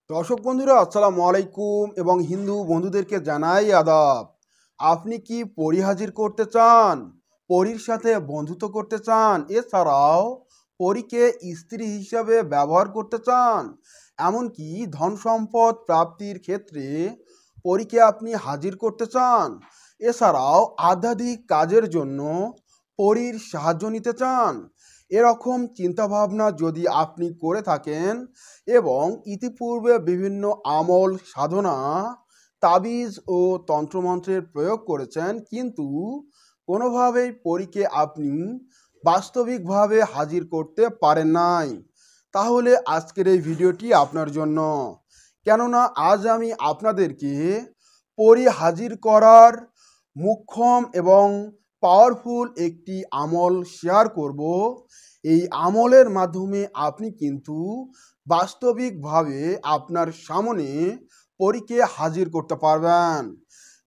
দর্শক বন্ধুরা আসসালামু আলাইকুম এবং হিন্দু বন্ধুদেরকে জানাই আদাব। আপনি কি পরী হাজির করতে চান, পরীর সাথে বন্ধুত্ব করতে চান, এছাড়াও পরীকে স্ত্রী হিসাবে ব্যবহার করতে চান, এমনকি ধন সম্পদ প্রাপ্তির ক্ষেত্রে পরীকে আপনি হাজির করতে চান, এছাড়াও আধ্যাত্মিক কাজের জন্য পরীর সাহায্য নিতে চান, এরকম চিন্তাভাবনা যদি আপনি করে থাকেন এবং ইতিপূর্বে বিভিন্ন আমল সাধনা তাবিজ ও তন্ত্রমন্ত্রের প্রয়োগ করেছেন কিন্তু কোনোভাবেই পরীকে আপনি বাস্তবিকভাবে হাজির করতে পারেন নাই, তাহলে আজকের এই ভিডিওটি আপনার জন্য। কেননা আজ আমি আপনাদেরকে পরী হাজির করার মুখ্যম এবং পাওয়ারফুল একটি আমল শেয়ার করব। এই আমলের মাধ্যমে আপনি কিন্তু বাস্তবিকভাবে আপনার সামনে পরীকে হাজির করতে পারবেন।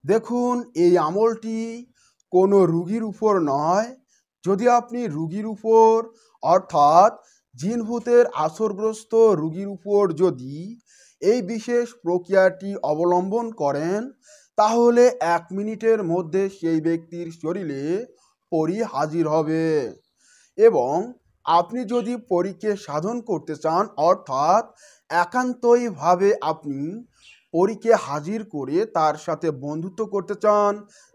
দেখুন, এই আমলটি কোনো রুগীর উপর নয়। যদি আপনি রুগীর উপর অর্থাৎ জিন ভূতের আসরগ্রস্ত রুগীর উপর যদি এই বিশেষ প্রক্রিয়াটি অবলম্বন করেন তাহলে 1 মিনিটের মধ্যে সেই ব্যক্তির শরীরে পরী হাজির হবে। এবং আপনি যদি পরীকে সাধন করতে চান অর্থাৎ একান্তইভাবে আপনি পরীকে হাজির করে তার সাথে বন্ধুত্ব করতে চান,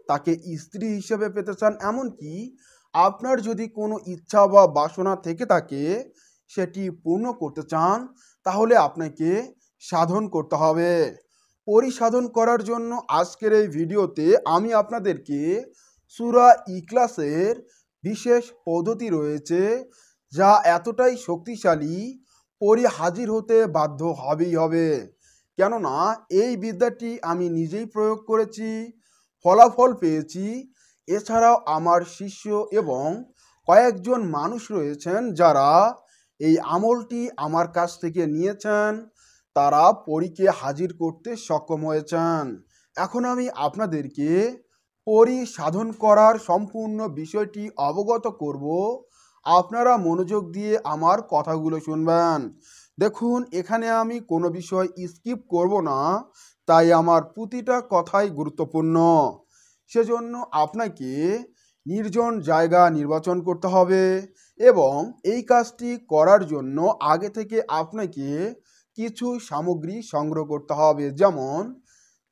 তাকে স্ত্রী হিসেবে পেতে চান, এমনকি আপনার যদি কোনো ইচ্ছা বা বাসনা থেকে থাকে সেটি পূর্ণ করতে চান, তাহলে আপনাকে সাধন করতে হবে। পরিসাধন করার জন্য আজকের এই ভিডিওতে আমি আপনাদেরকে সূরা ইখলাসের বিশেষ পদ্ধতি রয়েছে যা এতটাই শক্তিশালী, পরী হাজির হতে বাধ্য হবেই হবে। কেননা এই বিদ্যাটি আমি নিজেই প্রয়োগ করেছি, ফলাফল পেয়েছি। এছাড়াও আমার শিষ্য এবং কয়েকজন মানুষ রয়েছেন যারা এই আমলটি আমার কাছ থেকে নিয়েছেন, তারা পরীকে হাজির করতে সক্ষম হয়েছেন। এখন আমি আপনাদেরকে পরী সাধন করার সম্পূর্ণ বিষয়টি অবগত করব। আপনারা মনোযোগ দিয়ে আমার কথাগুলো শুনবেন। দেখুন, এখানে আমি কোনো বিষয় স্কিপ করব না, তাই আমার প্রতিটা কথাই গুরুত্বপূর্ণ। সেজন্য আপনাকে নির্জন জায়গা নির্বাচন করতে হবে এবং এই কাজটি করার জন্য আগে থেকে আপনাকে কিছু সামগ্রী সংগ্রহ করতে হবে। যেমন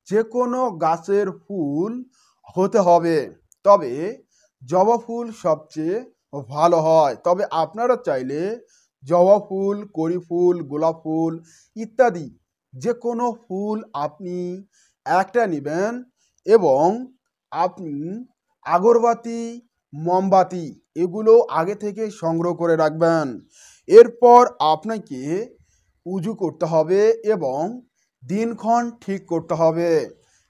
যে কোনো গাছের ফুল হতে হবে, তবে জবা ফুল সবচেয়ে ভালো হয়। তবে আপনারা চাইলে জবা ফুল, কড়ি ফুল, গোলাপ ফুল ইত্যাদি যে কোনো ফুল আপনি একটা নেবেন এবং আপনি আগরবাতি, মোমবাতি এগুলো আগে থেকে সংগ্রহ করে রাখবেন। এরপর আপনাকে উজু করতে হবে এবং দিনক্ষণ ঠিক করতে হবে।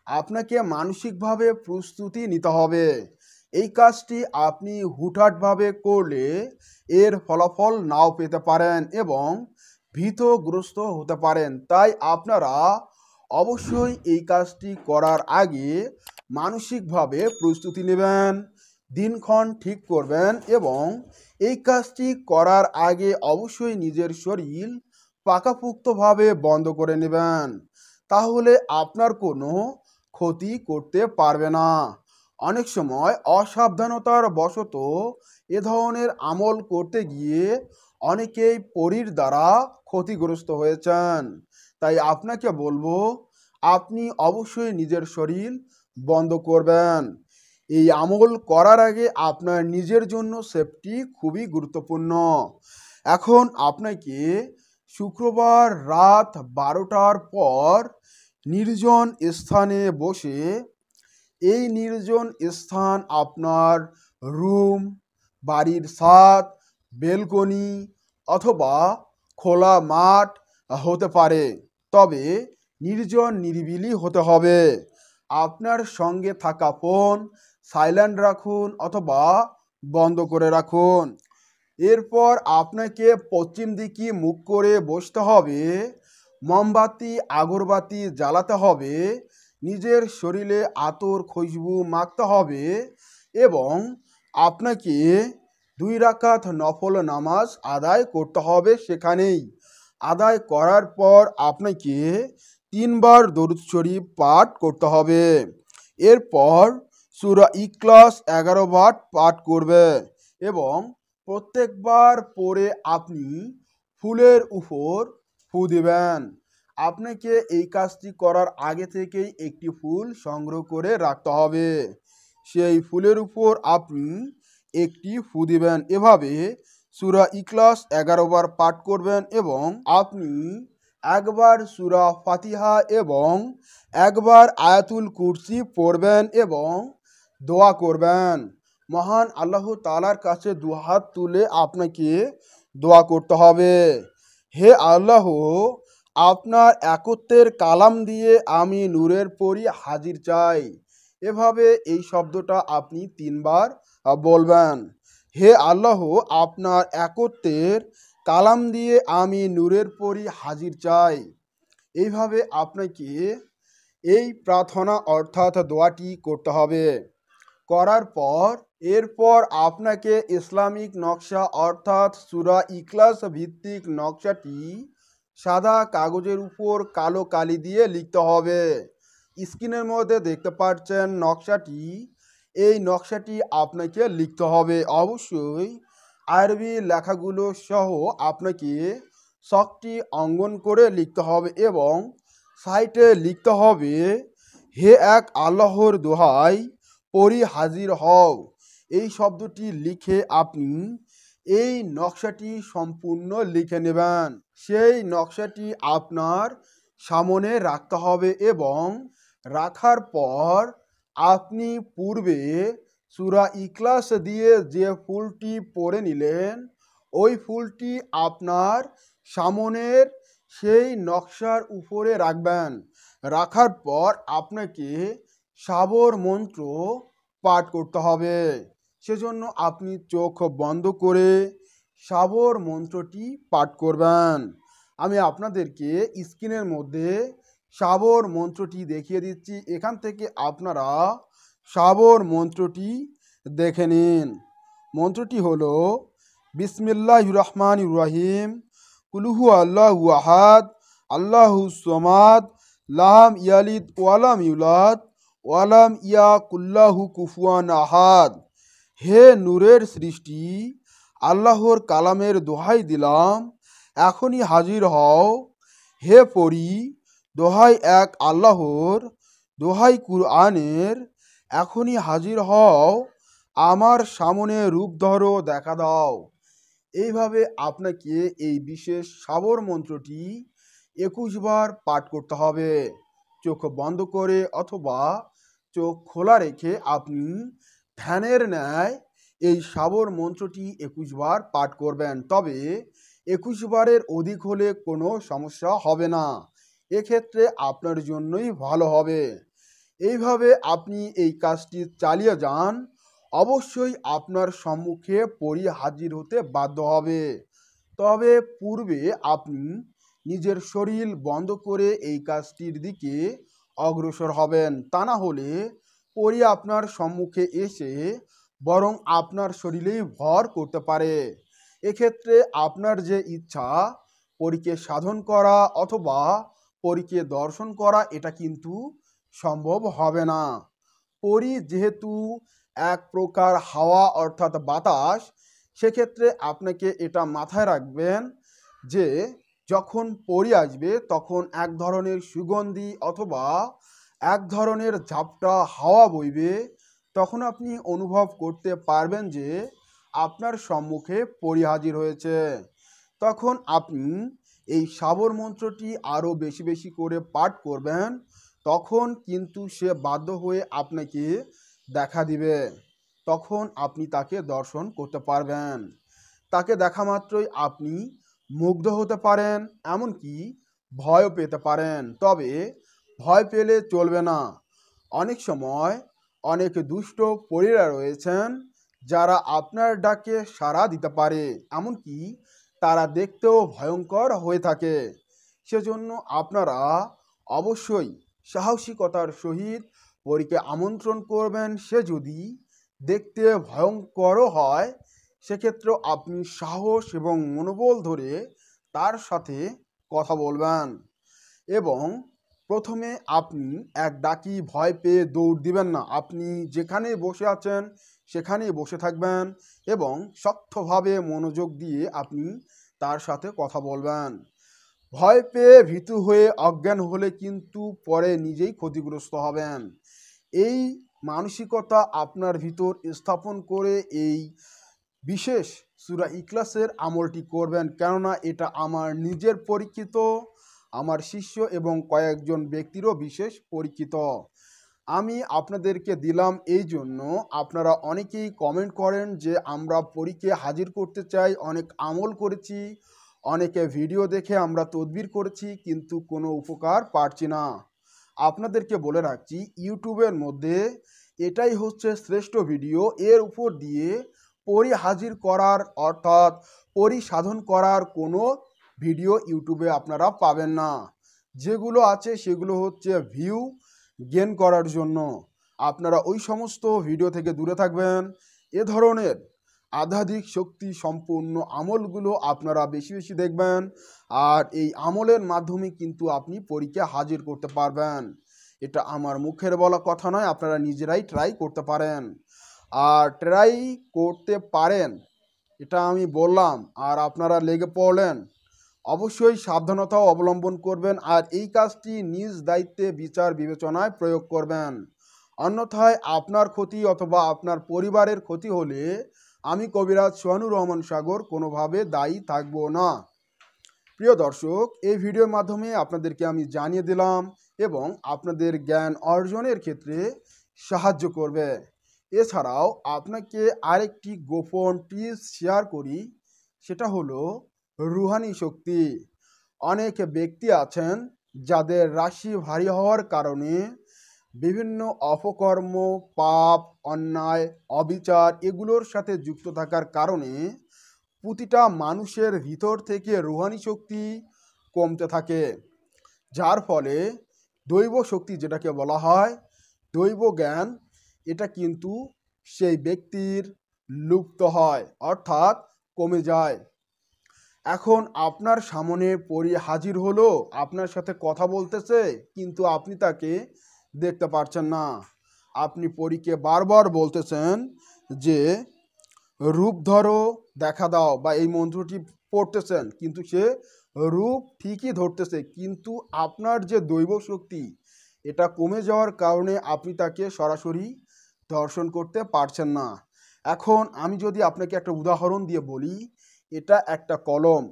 আপনাকে মানসিকভাবে প্রস্তুতি নিতে হবে। এই কাজটি আপনি হুটহাটভাবে করলে এর ফলাফল নাও পেতে পারেন এবং ভীতগ্রস্ত হতে পারেন। তাই আপনারা অবশ্যই এই কাজটি করার আগে মানসিকভাবে প্রস্তুতি নেবেন, দিনক্ষণ ঠিক করবেন এবং এই কাজটি করার আগে অবশ্যই নিজের শরীর পাকাপোক্তভাবে বন্ধ করে নেবেন, তাহলে আপনার কোনো ক্ষতি করতে পারবে না। অনেক সময় অসাবধানতার বশত এ ধরনের আমল করতে গিয়ে অনেকেই পরীর দ্বারা ক্ষতিগ্রস্ত হয়েছেন। তাই আপনাকে বলবো আপনি অবশ্যই নিজের শরীর বন্ধ করবেন। এই আমল করার আগে আপনার নিজের জন্য সেফটি খুবই গুরুত্বপূর্ণ। এখন আপনাকে শুক্রবার রাত 12টার পর নির্জন স্থানে বসে, এই নির্জন স্থান আপনার রুম, বাড়ির ছাদ, বেলকনি অথবা খোলা মাঠ হতে পারে, তবে নির্জন নিরিবিলি হতে হবে। আপনার সঙ্গে থাকা ফোন সাইলেন্ট রাখুন অথবা বন্ধ করে রাখুন। এরপর আপনাকে পশ্চিম দিকে মুখ করে বসতে হবে, মোমবাতি আগরবাতি জ্বালাতে হবে, নিজের শরীরে আতর খুশবু মাখতে হবে এবং আপনাকে 2 রাকাত নফল নামাজ আদায় করতে হবে সেখানেই। আদায় করার পর আপনাকে 3 বার দরুদ শরীফ পাঠ করতে হবে। এরপর সূরা ইখলাস 11 বার পাঠ করবে এবং প্রত্যেকবার পরে আপনি ফুলের উপর ফু দিবেন। আপনাকে এই কাজটি করার আগে থেকেই একটি ফুল সংগ্রহ করে রাখতে হবে। সেই ফুলের উপর আপনি একটি ফু দিবেন। এভাবে সূরা ইখলাস 11 বার পাঠ করবেন এবং আপনি একবার সূরা ফাতিহা এবং একবার আয়াতুল কুরসি পড়বেন এবং দোয়া করবেন। মহান আল্লাহ তাআলার কাছে দুহাত তুলে আপনাকে দোয়া করতে হবে, হে আল্লাহ, আপনার একত্বের কালাম দিয়ে আমি নূরের পরি হাজির চাই। এভাবে এই শব্দটা আপনি 3 বার বলবেন। হে আল্লাহ, আপনার একত্বের কালাম দিয়ে আমি নূরের পরি হাজির চাই। এইভাবে আপনাকে এই প্রার্থনা অর্থাৎ দোয়াটি করতে হবে। করার পর এরপর আপনাকে ইসলামিক নকশা অর্থাৎ সূরা ইখলাস ভিত্তিক নকশাটি সাদা কাগজের উপর কালো কালি দিয়ে লিখতে হবে। স্ক্রিনের মধ্যে দেখতে পাচ্ছেন নকশাটি। এই নকশাটি আপনাকে লিখতে হবে। অবশ্যই আরবি লেখাগুলো সহ আপনাকে ছকটি অঙ্কন করে লিখতে হবে এবং সাইটে লিখতে হবে, হে এক আল্লাহর দোহাই, পরি হাজির হও। এই শব্দটি লিখে আপনি এই নকশাটি সম্পূর্ণ লিখে নেবেন। সেই নকশাটি আপনার সামনে রাখতে হবে এবং রাখার পর আপনি পূর্বে সূরা ইখলাস দিয়ে যে ফুলটি পরে নিলেন, ওই ফুলটি আপনার সামনের সেই নকশার উপরে রাখবেন। রাখার পর আপনাকে সাবর মন্ত্র পাঠ করতে হবে। সেজন্য আপনি চোখ বন্ধ করে সাবর মন্ত্রটি পাঠ করবেন। আমি আপনাদেরকে স্ক্রিনের মধ্যে সাবর মন্ত্রটি দেখিয়ে দিচ্ছি। এখান থেকে আপনারা সাবর মন্ত্রটি দেখে নিন। মন্ত্রটি হলো বিসমিল্লাহির রহমানির রহিম, কুল হু আল্লাহু আহাদ, আল্লাহুস সামাদ, লাম ইয়ালিদ ওয়ালাম ইউলাদ ওয়ালাম ইয়াকুল্লাহু কুফুয়ান আহাদ। হে নূরের সৃষ্টি, আল্লাহর কালামের দোহাই দিলাম, এখনই হাজির হও। হে পরি, দোহাই এক আল্লাহর, দোহাই কুরআনের, এখনই হাজির হও, আমার সামনে রূপ ধরো, দেখা দাও। এইভাবে আপনাকে এই বিশেষ সাবর মন্ত্রটি 21 বার পাঠ করতে হবে। চোখ বন্ধ করে অথবা চোখ খোলা রেখে আপনি ধ্যানের ন্যায় এই সাবর মন্ত্রটি 21 বার পাঠ করবেন। তবে 21 বারের অধিক হলে কোনো সমস্যা হবে না, এক্ষেত্রে আপনার জন্যই ভালো হবে। এইভাবে আপনি এই কাজটি চালিয়ে যান, অবশ্যই আপনার সম্মুখে পরি হাজির হতে বাধ্য হবে। তবে পূর্বে আপনি নিজের শরীর বন্ধ করে এই কাজটির দিকে অগ্রসর হবেন। তা না হলে পরি আপনার সম্মুখে এসে বরং আপনার শরীরেই ভর করতে পারে। এক্ষেত্রে আপনার যে ইচ্ছা পরীকে সাধন করা অথবা পরীকে দর্শন করা, এটা কিন্তু সম্ভব হবে না। পরি যেহেতু এক প্রকার হাওয়া অর্থাৎ বাতাস, সেক্ষেত্রে আপনাকে এটা মাথায় রাখবেন যে যখন পরি আসবে তখন এক ধরনের সুগন্ধি অথবা এক ধরনের ঝাপটা হাওয়া বইবে। তখন আপনি অনুভব করতে পারবেন যে আপনার সম্মুখে পরি হাজির হয়েছে। তখন আপনি এই সাবর মন্ত্রটি আরও বেশি বেশি করে পাঠ করবেন। তখন কিন্তু সে বাধ্য হয়ে আপনাকে দেখা দিবে। তখন আপনি তাকে দর্শন করতে পারবেন। তাকে দেখা মাত্রই আপনি মুগ্ধ হতে পারেন, এমনকি ভয়ও পেতে পারেন। তবে ভয় পেলে চলবে না। অনেক সময় অনেক দুষ্ট পরীরা রয়েছেন যারা আপনার ডাকে সাড়া দিতে পারে, এমনকি তারা দেখতেও ভয়ঙ্কর হয়ে থাকে। সেজন্য আপনারা অবশ্যই সাহসিকতার সহিত পরীকে আমন্ত্রণ করবেন। সে যদি দেখতে ভয়ঙ্করও হয়, সেক্ষেত্রেও আপনি সাহস এবং মনোবল ধরে তার সাথে কথা বলবেন এবং প্রথমে আপনি এক ডাকি ভয় পেয়ে দৌড় দিবেন না। আপনি যেখানে বসে আছেন সেখানেই বসে থাকবেন এবং শক্তভাবে মনোযোগ দিয়ে আপনি তার সাথে কথা বলবেন। ভয় পেয়ে ভীতু হয়ে অজ্ঞান হলে কিন্তু পরে নিজেই ক্ষতিগ্রস্ত হবেন। এই মানসিকতা আপনার ভিতর স্থাপন করে এই বিশেষ সূরা ইখলাসের আমলটি করবেন, কেননা এটা আমার নিজের পরীক্ষিত, আমার শিষ্য এবং কয়েকজন ব্যক্তিরও বিশেষ পরীক্ষিত। আমি আপনাদেরকে দিলাম এই জন্য, আপনারা অনেকেই কমেন্ট করেন যে আমরা পরীকে হাজির করতে চাই, অনেক আমল করেছি, অনেকে ভিডিও দেখে আমরা তদবির করেছি, কিন্তু কোনো উপকার পাচ্ছি না। আপনাদেরকে বলে রাখছি, ইউটিউবের মধ্যে এটাই হচ্ছে শ্রেষ্ঠ ভিডিও। এর উপর দিয়ে পরি হাজির করার অর্থাৎ পরি সাধন করার কোনো ভিডিও ইউটিউবে আপনারা পাবেন না। যেগুলো আছে সেগুলো হচ্ছে ভিউ গেইন করার জন্য। আপনারা ওই সমস্ত ভিডিও থেকে দূরে থাকবেন। এ ধরনের আধ্যাত্মিক শক্তি সম্পূর্ণ আমলগুলো আপনারা বেশি বেশি দেখবেন, আর এই আমলের মাধ্যমে কিন্তু আপনি পরীক্ষা হাজির করতে পারবেন। এটা আমার মুখের বলা কথা নয়, আপনারা নিজেরাই ট্রাই করতে পারেন। আর ট্রাই করতে পারেন এটা আমি বললাম, আর আপনারা লেগে পড়লেন, অবশ্যই সাবধানতাও অবলম্বন করবেন আর এই কাজটি নিজ দায়িত্বে বিচার বিবেচনায় প্রয়োগ করবেন। অন্যথায় আপনার ক্ষতি অথবা আপনার পরিবারের ক্ষতি হলে আমি কবিরাজ সোহানুর রহমান সাগর কোনোভাবে দায়ী থাকব না। প্রিয় দর্শক, এই ভিডিওর মাধ্যমে আপনাদেরকে আমি জানিয়ে দিলাম এবং আপনাদের জ্ঞান অর্জনের ক্ষেত্রে সাহায্য করবে। এছাড়াও আপনাকে আরেকটি গোপন টিপস শেয়ার করি, সেটা হলো রুহানি শক্তি। অনেক ব্যক্তি আছেন যাদের রাশি ভারী হওয়ার কারণে বিভিন্ন অপকর্ম, পাপ, অন্যায়, অবিচার এগুলোর সাথে যুক্ত থাকার কারণে প্রতিটা মানুষের ভিতর থেকে রুহানি শক্তি কমতে থাকে, যার ফলে দৈব শক্তি যেটাকে বলা হয় দৈব জ্ঞান, এটা কিন্তু সেই ব্যক্তির লুপ্ত হয় অর্থাৎ কমে যায়। এখন আপনার সামনে পরি হাজির হলো, আপনার সাথে কথা বলতেছে, কিন্তু আপনি তাকে দেখতে পারছেন না। আপনি পরীকে বারবার বলতেছেন যে রূপ ধরো, দেখা দাও, বা এই মন্ত্রটি পড়তেছেন, কিন্তু সে রূপ ঠিকই ধরতেছে, কিন্তু আপনার যে দৈব শক্তি এটা কমে যাওয়ার কারণে আপনি তাকে সরাসরি দর্শন করতে পারছেন না। এখন আমি যদি আপনাকে একটা উদাহরণ দিয়ে বলি, এটা একটা কলম।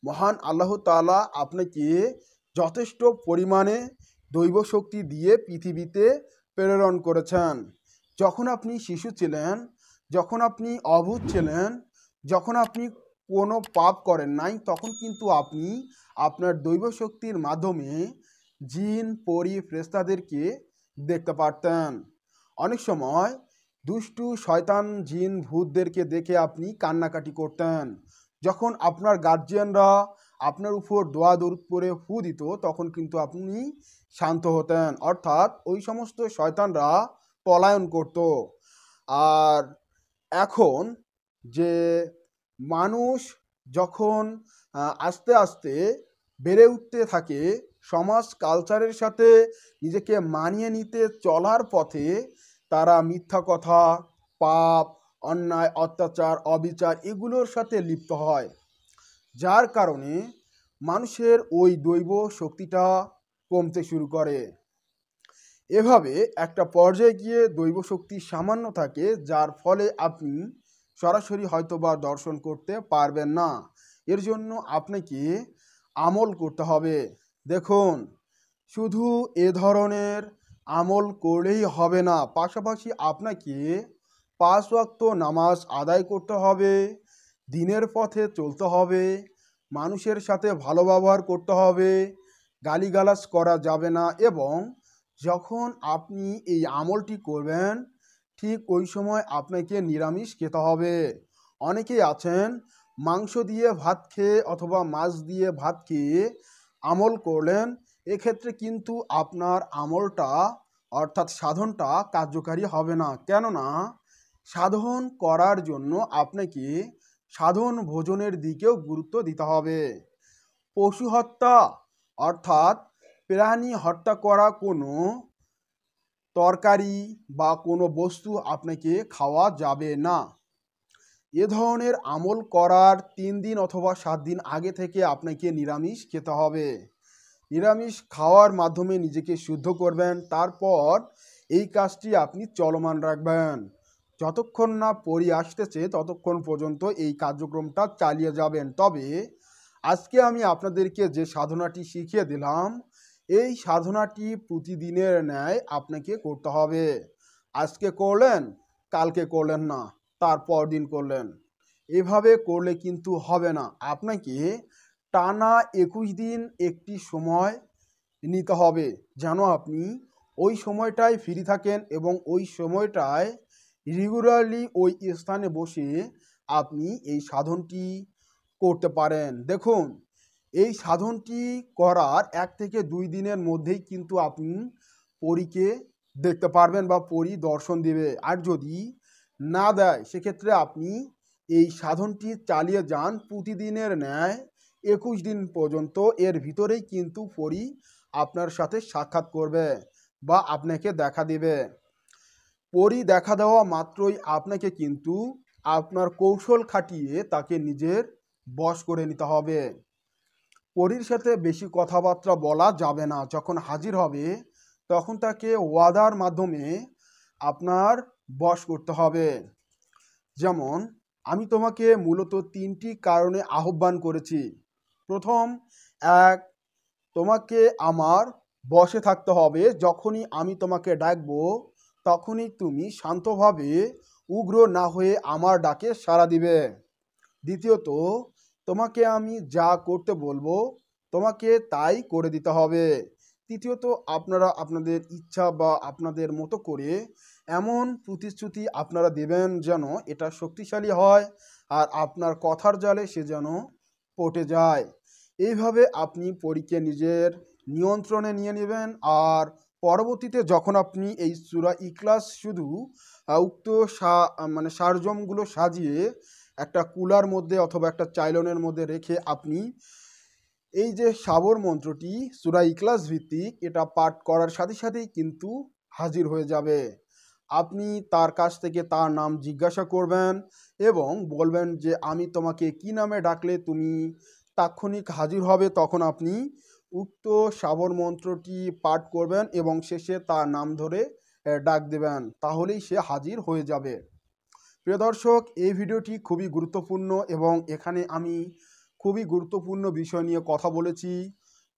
মহান আল্লাহ তাআলা আপনাকে যথেষ্ট পরিমাণে দৈব শক্তি দিয়ে পৃথিবীতে প্রেরণ করেছেন। যখন আপনি শিশু ছিলেন, যখন আপনি অবুঝ ছিলেন, যখন আপনি কোনো পাপ করেন নাই, তখন কিন্তু আপনি আপনার দৈব শক্তির মাধ্যমে জিন, পরী, ফেরেশতাদেরকে দেখতে পারতেন। অনেক সময় দুষ্টু শয়তান, জিন, ভূতদেরকে দেখে আপনি কান্নাকাটি করতেন। যখন আপনার গার্জিয়ানরা আপনার উপর দোয়া দরুদ পড়ে ফু দিত, তখন কিন্তু আপনি শান্ত হতেন, অর্থাৎ ওই সমস্ত শয়তানরা পলায়ন করত। আর এখন যে মানুষ যখন আস্তে আস্তে বেড়ে উঠতে থাকে, সমাজ কালচারের সাথে নিজেকে মানিয়ে নিতে চলার পথে তারা মিথ্যা কথা, পাপ, অন্যায়, অত্যাচার, অবিচার এগুলোর সাথে লিপ্ত হয়, যার কারণে মানুষের ওই দৈব শক্তিটা কমতে শুরু করে। এভাবে একটা পর্যায়ে গিয়ে দৈব শক্তি সামান্য থাকে, যার ফলে আপনি সরাসরি হয়তোবা দর্শন করতে পারবেন না। এর জন্য আপনাকে আমল করতে হবে। দেখুন, শুধু এ ধরনের আমল করলেই হবে না, পাশাপাশি আপনাকে 5 ওয়াক্ত নামাজ আদায় করতে হবে, দিনের পথে চলতে হবে, মানুষের সাথে ভালো ব্যবহার করতে হবে, গালিগালাজ করা যাবে না, এবং যখন আপনি এই আমলটি করবেন ঠিক ওই সময় আপনাকে নিরামিষ খেতে হবে। অনেকেই আছেন মাংস দিয়ে ভাত খেয়ে অথবা মাছ দিয়ে ভাত খেয়ে আমল করলেন, এক্ষেত্রে কিন্তু আপনার আমলটা অর্থাৎ সাধনটা কার্যকারী হবে না। কেননা সাধন করার জন্য আপনাকে সাধন ভোজনের দিকেও গুরুত্ব দিতে হবে। পশু হত্যা অর্থাৎ প্রাণী হত্যা করা কোনো তরকারি বা কোনো বস্তু আপনাকে খাওয়া যাবে না। এ ধরনের আমল করার 3 দিন অথবা 7 দিন আগে থেকে আপনাকে নিরামিষ খেতে হবে। নিরামিষ খাওয়ার মাধ্যমে নিজেকে শুদ্ধ করবেন, তারপর এই কাজটি আপনি চলমান রাখবেন। যতক্ষণ না পরি আসতেছে ততক্ষণ পর্যন্ত এই কার্যক্রমটা চালিয়ে যাবেন। তবে আজকে আমি আপনাদেরকে যে সাধনাটি শিখিয়ে দিলাম, এই সাধনাটি প্রতিদিনের ন্যায় আপনাকে করতে হবে। আজকে করলেন, কালকে করলেন না, তারপর দিন করলেন, এভাবে করলে কিন্তু হবে না। আপনাকে টানা 21 দিন একটি সময় নিতে হবে, যেন আপনি ওই সময়টায় ফ্রি থাকেন এবং ওই সময়টায় রেগুলারলি ওই স্থানে বসে আপনি এই সাধনটি করতে পারেন। দেখুন, এই সাধনটি করার 1 থেকে 2 দিনের মধ্যেই কিন্তু আপনি পরীকে দেখতে পারবেন বা পরী দর্শন দেবে। আর যদি না দেয় সেক্ষেত্রে আপনি এই সাধনটি চালিয়ে যান প্রতিদিনের ন্যায় 21 দিন পর্যন্ত। এর ভিতরেই কিন্তু পরী আপনার সাথে সাক্ষাৎ করবে বা আপনাকে দেখা দেবে। পরী দেখা দেওয়া মাত্রই আপনাকে কিন্তু আপনার কৌশল খাটিয়ে তাকে নিজের বশ করে নিতে হবে। পরীর সাথে বেশি কথাবার্তা বলা যাবে না। যখন হাজির হবে তখন তাকে ওয়াদার মাধ্যমে আপনার বশ করতে হবে। যেমন, আমি তোমাকে মূলত 3টি কারণে আহ্বান করেছি। প্রথম, 1, তোমাকে আমার বশে থাকতে হবে। যখনই আমি তোমাকে ডাকবো তখনই তুমি শান্তভাবে উগ্র না হয়ে আমার ডাকে সাড়া দিবে। দ্বিতীয়ত, তোমাকে আমি যা করতে বলবো তোমাকে তাই করে দিতে হবে। তৃতীয়ত, আপনারা আপনাদের ইচ্ছা বা আপনাদের মতো করে এমন প্রতিশ্রুতি আপনারা দেবেন যেন এটা শক্তিশালী হয় আর আপনার কথার জালে সে যেন পটে যায়। এইভাবে আপনি পরীকে নিজের নিয়ন্ত্রণে নিয়ে নেবেন। আর পরবর্তীতে যখন আপনি এই সূরা ইখলাস শুধু উক্ত সারজমগুলো সাজিয়ে একটা কুলার মধ্যে অথবা একটা চাইলনের মধ্যে রেখে আপনি এই যে সাবর মন্ত্রটি সূরা ইখলাস ভিত্তিক, এটা পাঠ করার সাথে সাথেই কিন্তু হাজির হয়ে যাবে। আপনি তার কাছ থেকে তার নাম জিজ্ঞাসা করবেন এবং বলবেন যে আমি তোমাকে কি নামে ডাকলে তুমি তাৎক্ষণিক হাজির হবে। তখন আপনি উক্ত সাবর মন্ত্রটি পাঠ করবেন এবং শেষে তার নাম ধরে ডাক দেবেন, তাহলেই সে হাজির হয়ে যাবে। প্রিয় দর্শক, এই ভিডিওটি খুবই গুরুত্বপূর্ণ এবং এখানে আমি খুবই গুরুত্বপূর্ণ বিষয় নিয়ে কথা বলেছি,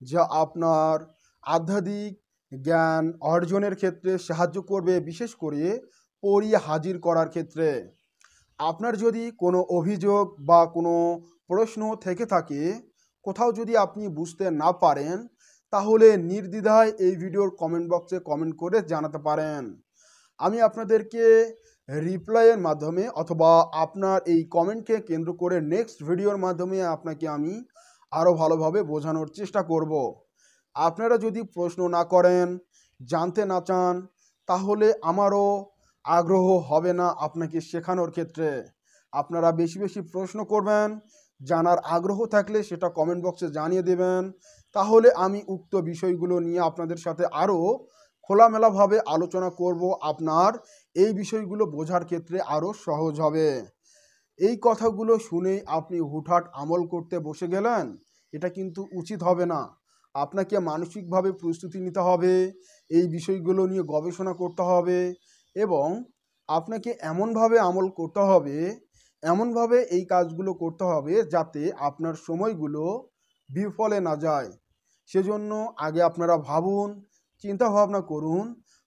যা আপনার আধ্যাত্মিক জ্ঞান অর্জনের ক্ষেত্রে সাহায্য করবে, বিশেষ করে পরী হাজির করার ক্ষেত্রে। আপনার যদি কোনো অভিযোগ বা কোনো প্রশ্ন থেকে থাকে, কোথাও যদি আপনি বুঝতে না পারেন, তাহলে নির্দ্বিধায় এই ভিডিওর কমেন্ট বক্সে কমেন্ট করে জানাতে পারেন। আমি আপনাদেরকে রিপ্লাইয়ের মাধ্যমে অথবা আপনার এই কমেন্টকে কেন্দ্র করে নেক্সট ভিডিওর মাধ্যমে আপনাকে আমি আরও ভালোভাবে বোঝানোর চেষ্টা করব। আপনারা যদি প্রশ্ন না করেন, জানতে না চান, তাহলে আমারও আগ্রহ হবে না আপনাকে শেখানোর ক্ষেত্রে। আপনারা বেশি বেশি প্রশ্ন করবেন, জানার আগ্রহ থাকলে সেটা কমেন্ট বক্সে জানিয়ে দেবেন। তাহলে আমি উক্ত বিষয়গুলো নিয়ে আপনাদের সাথে আরও খোলামেলাভাবে আলোচনা করব। আপনার এই বিষয়গুলো বোঝার ক্ষেত্রে আরও সহজ হবে। এই কথাগুলো শুনেই আপনি হুটহাট আমল করতে বসে গেলেন, এটা কিন্তু উচিত হবে না। আপনাকে মানসিকভাবে প্রস্তুতি নিতে হবে, এই বিষয়গুলো নিয়ে গবেষণা করতে হবে এবং আপনাকে এমনভাবে আমল করতে হবে, এমনভাবে এই কাজগুলো করতে হবে যাতে আপনার সময়গুলো বিফলে না যায়। সেজন্য আগে আপনারা ভাবুন, চিন্তা ভাবনা করুন,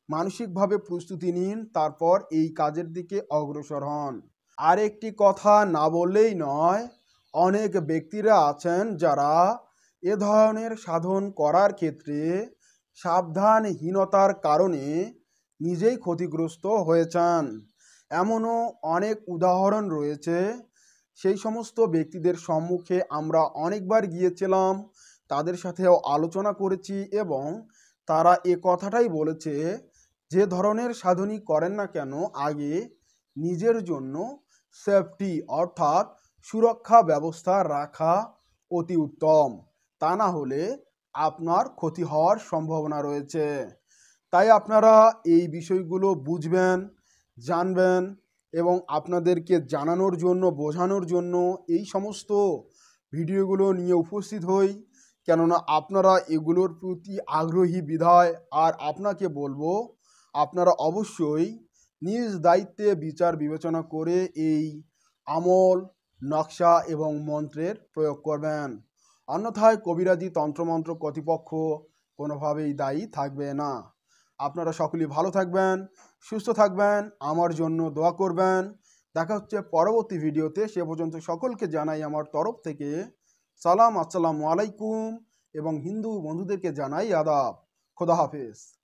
মানসিকভাবে প্রস্তুতি নিন, তারপর এই কাজের দিকে অগ্রসর হন। আর একটি কথা না বললেই নয়, অনেক ব্যক্তিরা আছেন যারা এ ধরনের সাধন করার ক্ষেত্রে সাবধানহীনতার কারণে নিজেই ক্ষতিগ্রস্ত হয়েছেন। এমনও অনেক উদাহরণ রয়েছে। সেই সমস্ত ব্যক্তিদের সম্মুখে আমরা অনেকবার গিয়েছিলাম, তাদের সাথেও আলোচনা করেছি এবং তারা এ কথাটাই বলেছে, যে ধরনের সাধনই করেন না কেন আগে নিজের জন্য সেফটি অর্থাৎ সুরক্ষা ব্যবস্থা রাখা অতি উত্তম। তা না হলে আপনার ক্ষতি হওয়ার সম্ভাবনা রয়েছে। তাই আপনারা এই বিষয়গুলো বুঝবেন, জানবেন এবং আপনাদেরকে জানানোর জন্য, বোঝানোর জন্য এই সমস্ত ভিডিওগুলো নিয়ে উপস্থিত হই। কেননা আপনারা এগুলোর প্রতি আগ্রহী বিধায়। আর আপনাকে বলবো, আপনারা অবশ্যই নিজ দায়িত্বে বিচার বিবেচনা করে এই আমল, নকশা এবং মন্ত্রের প্রয়োগ করবেন। অন্যথায় কবিরাজি, তন্ত্রমন্ত্র কর্তৃপক্ষ কোনোভাবেই দায়ী থাকবে না। আপনারা সকলেই ভালো থাকবেন, সুস্থ থাকবেন, আমার জন্য দোয়া করবেন। দেখা হচ্ছে পরবর্তী ভিডিওতে। সে পর্যন্ত সকলকে জানাই আমার তরফ থেকে সালাম, আসসালামু আলাইকুম এবং হিন্দু বন্ধুদেরকে জানাই আদাব। খোদা হাফেজ।